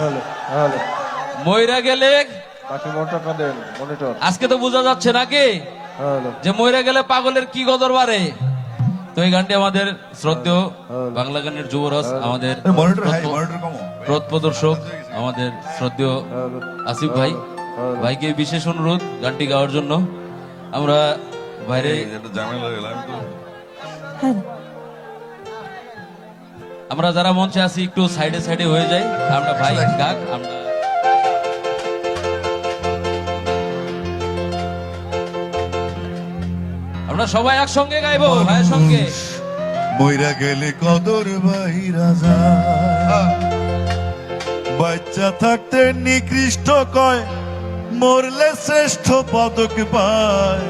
Hello hello মইরা গেলে বাকি মোটরটা দেন মনিটর আজকে তো বোঝা যাচ্ছে নাকি হ্যালো যে মইরা গেলে পাগলের কি কদর বাড়ে। তো এই গানটি আমাদের শ্রদ্ধেয় বাংলা গানের যুবরাজ আমাদের পথ প্রদর্শক আমাদের শ্রদ্ধেয় আসিফ ভাই ভাইকে বিশেষ অনুরোধ গানটি গাওয়ার জন্য। আমরা বাইরে আমরা যারা মঞ্চে আছি একটু সাইডে সাইডে হয়ে যাই, আমরা ভাই গাক আমরা সবাই একসঙ্গে গাইবো ভাইয়ের সঙ্গে। মইরা গেলে কদর বাইরা যায়, বাচ্চা থাকতে নিকৃষ্ট কয়, মরলে শ্রেষ্ঠ পদক পায়।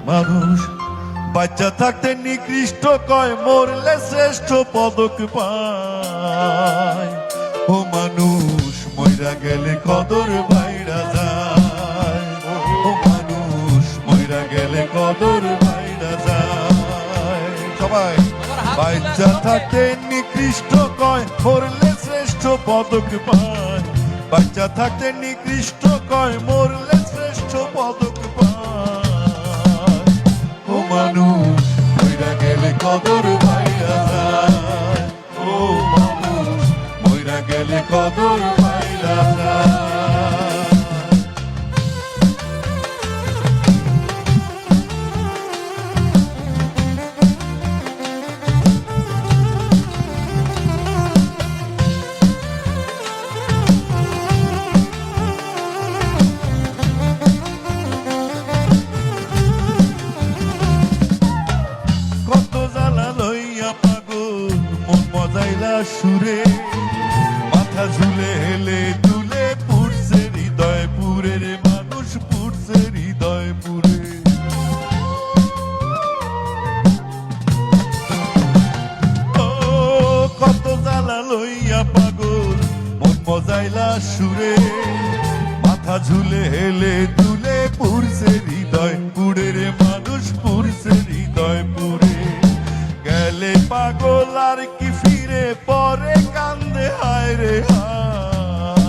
মানুষ বাচ্চা থাকতে নিকৃষ্ট কয়, মরলে শ্রেষ্ঠ পদক পায়। ও মানুষ মইরা গেলে কদর বাইরা যায়, ও মানুষ মইরা গেলে কদর বাইরা যায়। সবাই বাচ্চা থাকতে নিকৃষ্ট কয়, মরলে শ্রেষ্ঠ পদক পায়। বাচ্চা থাকতে নিকৃষ্ট কয়, মরলে শ্রেষ্ঠ পদক পায়। ও মানুষ মইরা গেলে কদর বাইরা যায়, ও মানুষ মইরা গেলে কদর বাইরা যায়। সুরে মাথা ঝুলে হেলে তুলে পুরছে হৃদয় পুরে রে মানুষ পুরছে হৃদয় পুরে। ও কত জ্বালা লইয়া পাগল মন মজাইলা সুরে, মাথা ঝুলে হেলে তুলে পুরছে হৃদয় পুরে রে মানুষ পুরছে হৃদয় পুরে। গেলে পাগল আর কি ফিরে পরে কান্দে হায় রে হায়।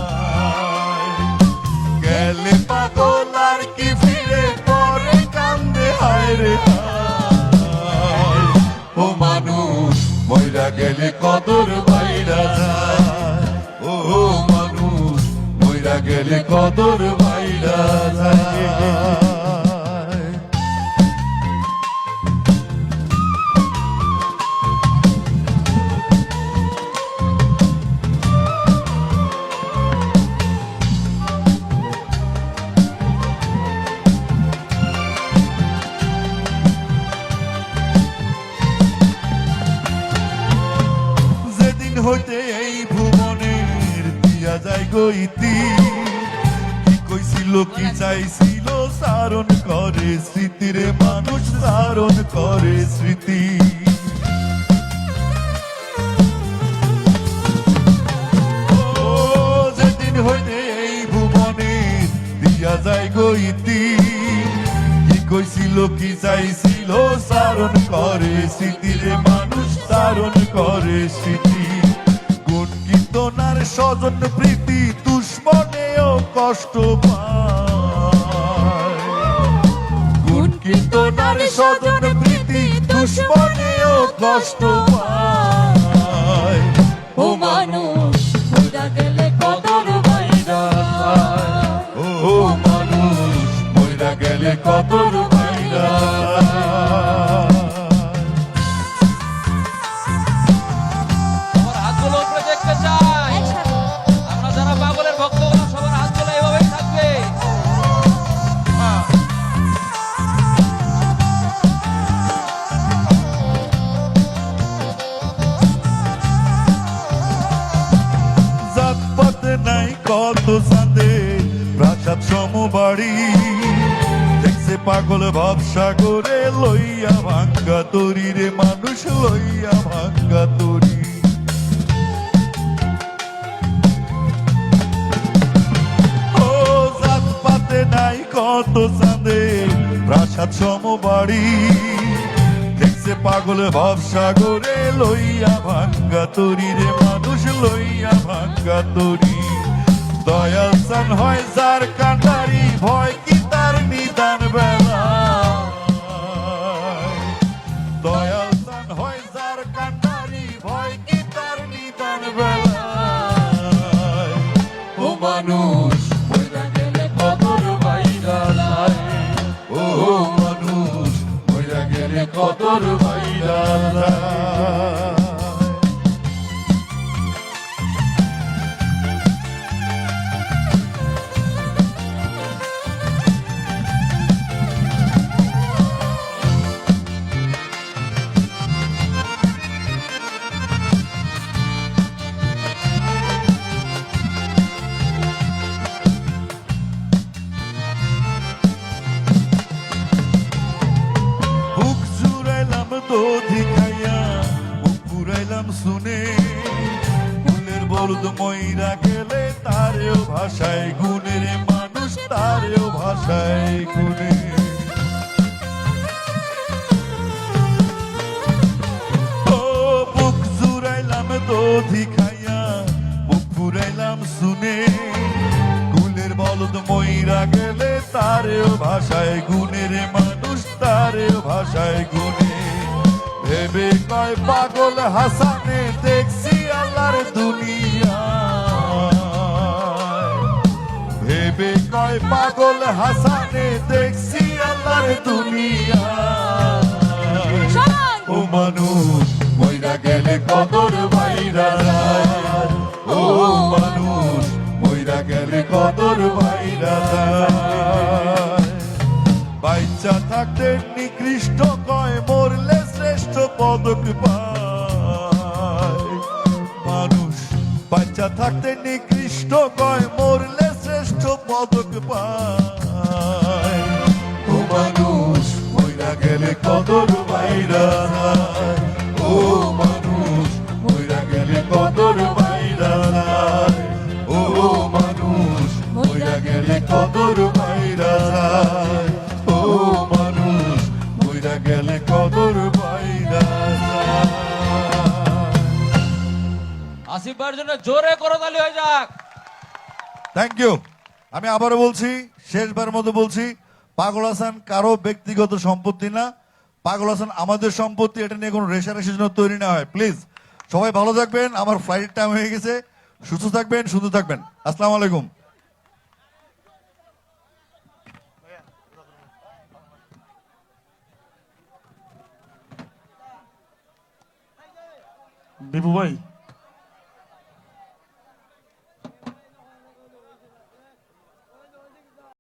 গেলে পাগল আর কি ফিরে পরে কান্দে হায় রে হায়। ও মানুষ মইরা গেলে কদর বাইরা যায়, ও মানুষ মইরা গেলে কদর বাইরা যায়। হইতে এই ভুবনের দিয়া যায় গইতি, কি কইছিল কি চাইছিল সারণ করে স্মৃতির মানুষ সারণ করে স্মৃতি। ও যেদিন হইতে এই ভুবনের দিয়া যায় গইতি, কি কইছিল কি চাইছিল সারণ করে স্মৃতির মানুষ সারণ করে স্মৃতি। কীর্তনার স্বজন প্রীতি দুশ্মনেও কষ্ট পায়, গুণ কীর্তনার স্বজন প্রীতি দুশ্মনেও কষ্ট পায়। ও মানুষ মইরা গেলে কদর বাইরা যায়, ও মানুষ মইরা গেলে কদর বাইরা যায়। আমরা যারা পাগলের ভক্ত সবার হাত তোলা এভাবেই থাকবে। জাতপাত নাই কত চাঁদে প্রাসাদ সমবাড়ি, দেখছে পাগল ভবসাগরে লইয়া ভাঙ্গা তরি রে মানুষ লইয়া ভাঙ্গা তরি। ও জাতপাতে নাই কত চাঁদে প্রাসাদ সমবাড়ি, দেখছে পাগল ভবসাগরে লইয়া ভাঙ্গা তরি রে মানুষ লইয়া ভাঙ্গা তরি। দয়াল সান হয় যার কান্ডারি ভয় কি তার নিদান বেলা দয়াল সান হয় যার কান্ডারি ভয় কি তার নিদান বেলা ও মানুষ মইরা গেলে কদর বাইরা যায় ও মানুষ মইরা গেলে কদর বাইরা যায়। বুক জুড়াইলাম দধি খাইয়া বুক পুরাইলাম শুনে ফুলের বলদ ময়রা গেলে তারেও ভাষায় গুণের মানুষ তারেও ভাষায় গুণে ও বুক জুড়াইলাম দধি খাইয়া বুক পুরাইলাম শুনে ফুলের বলদ ময়রা গেলে তারেও ভাষায় গুণের মানুষ তারেও ভাষায় গুণে ভেবে কয় পাগল হাসানে দেখছি আল্লাহর দুনিয়া ভেবে কয় পাগল হাসানে দেখছি আল্লাহর দুনিয়া সবাই ও মানুষ মইরা গেলে কদর বাইরা যায় ও মানুষ মইরা গেলে কদর বাইরা যায় বাচ্চা থাকতে নিকৃষ্ট কয় মরলে শ্রেষ্ঠ পদক পায় মানুষ বাচ্চা থাকতে নিকৃষ্ট কয় মরলে শ্রেষ্ঠ পদক পায় ও মানুষ মইরা গেলে কদর বাইরা যায় ও মানুষ মইরা গেলে কদর বাইরা যায় ও মানুষ মইরা গেলে কদর বাইরা যায় ও মানুষ মইরা গেলে কদর বাইরা যায়। আসিফ ভাইয়ের জন্য জোরে করতালি হয়ে যাক। Thank you. আমি আবারও বলছি, শেষবার মতো বলছি, পাগল হাসান কারো ব্যক্তিগত সম্পত্তি না, পাগল হাসান আমাদের সম্পত্তি। এটা নিয়ে কোনো রেশারেশির জন্য তৈরি না হয়। প্লিজ সবাই ভালো থাকবেন, আমার ফ্লাইট টাইম হয়ে গেছে। সুস্থ থাকবেন, সুন্দর থাকবেন। আসসালামু আলাইকুম। বিপু ভাই